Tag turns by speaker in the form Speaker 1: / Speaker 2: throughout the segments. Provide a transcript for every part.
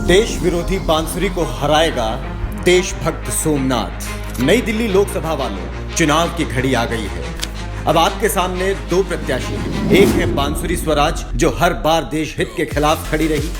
Speaker 1: देश विरोधी बांसुरी को हराएगा देशभक्त सोमनाथ। नई दिल्ली लोकसभा वालों, चुनाव की घड़ी आ गई है। अब आपके सामने दो प्रत्याशी हैं। एक है बांसुरी स्वराज, जो हर बार देश हित के खिलाफ खड़ी रही,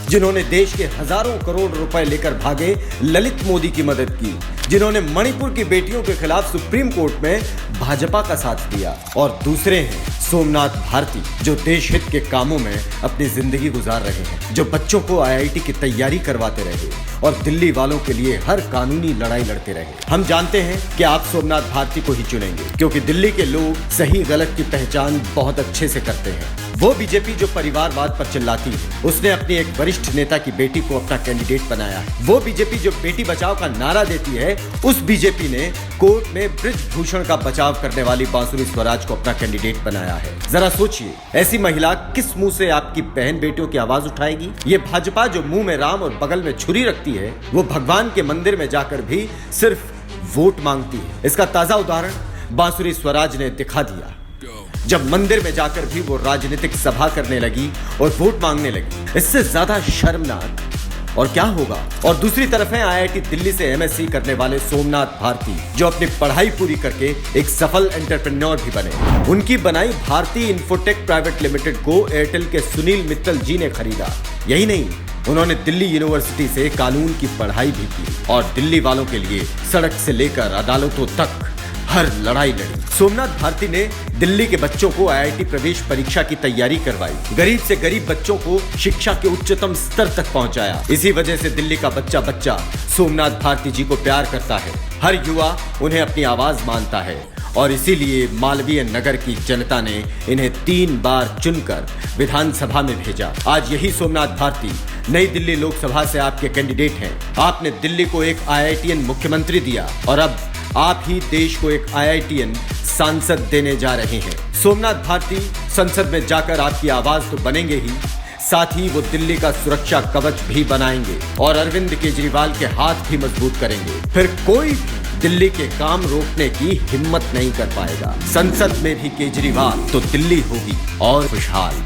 Speaker 1: जिन्होंने देश के हजारों करोड़ रुपए लेकर भागे ललित मोदी की मदद की, जिन्होंने मणिपुर की बेटियों के खिलाफ सुप्रीम कोर्ट में भाजपा का साथ दिया। और दूसरे हैं सोमनाथ भारती, जो देश हित के कामों में अपनी जिंदगी गुजार रहे हैं, जो बच्चों को आईआईटी की तैयारी करवाते रहे और दिल्ली वालों के लिए हर कानूनी लड़ाई लड़ते रहे। हम जानते हैं कि आप सोमनाथ भारती को ही चुनेंगे, क्योंकि दिल्ली के लोग सही गलत की पहचान बहुत अच्छे से करते हैं। वो बीजेपी जो परिवारवाद पर चिल्लाती है, उसने अपनी एक वरिष्ठ नेता की बेटी को अपना कैंडिडेट बनाया है। वो बीजेपी जो बेटी बचाओ का नारा देती है, उस बीजेपी ने कोर्ट में बृजभूषण का बचाव करने वाली बांसुरी स्वराज को अपना कैंडिडेट बनाया है। जरा सोचिए, ऐसी महिला किस मुंह से आपकी बहन बेटियों की आवाज उठाएगी? ये भाजपा जो मुंह में राम और बगल में छुरी रखती है, वो भगवान के मंदिर में जाकर भी सिर्फ वोट मांगती है। इसका ताजा उदाहरण बांसुरी स्वराज ने दिखा दिया, जब मंदिर में जाकर भी वो राजनीतिक सभा करने लगी और वोट मांगने लगी। इससे ज्यादा शर्मनाक और क्या होगा? और दूसरी तरफ है आईआईटी दिल्ली से एमएससी करने वाले सोमनाथ भारती, जो अपनी पढ़ाई पूरी करके एक सफल एंटरप्रेन्योर भी बने। उनकी बनाई भारती इन्फोटेक प्राइवेट लिमिटेड को एयरटेल के सुनील मित्तल जी ने खरीदा। यही नहीं, उन्होंने दिल्ली यूनिवर्सिटी से कानून की पढ़ाई भी की और दिल्ली वालों के लिए सड़क से लेकर अदालतों तक हर लड़ाई लड़ी। सोमनाथ भारती ने दिल्ली के बच्चों को आईआईटी प्रवेश परीक्षा की तैयारी करवाई, गरीब से गरीब बच्चों को शिक्षा के उच्चतम स्तर तक पहुंचाया। इसी वजह से दिल्ली का बच्चा बच्चा सोमनाथ भारती जी को प्यार करता है। हर युवा उन्हें अपनी आवाज मानता है और इसीलिए मालवीय नगर की जनता ने इन्हें 3 बार चुनकर विधानसभा में भेजा। आज यही सोमनाथ भारती नई दिल्ली लोकसभा से आपके कैंडिडेट हैं। आपने दिल्ली को एक आईआईटीएन मुख्यमंत्री दिया और अब आप ही देश को एक आईआईटीएन सांसद देने जा रहे हैं। सोमनाथ भारती संसद में जाकर आपकी आवाज तो बनेंगे ही, साथ ही वो दिल्ली का सुरक्षा कवच भी बनाएंगे और अरविंद केजरीवाल के हाथ भी मजबूत करेंगे। फिर कोई भी दिल्ली के काम रोकने की हिम्मत नहीं कर पाएगा। संसद में भी केजरीवाल तो दिल्ली होगी और खुशहाल।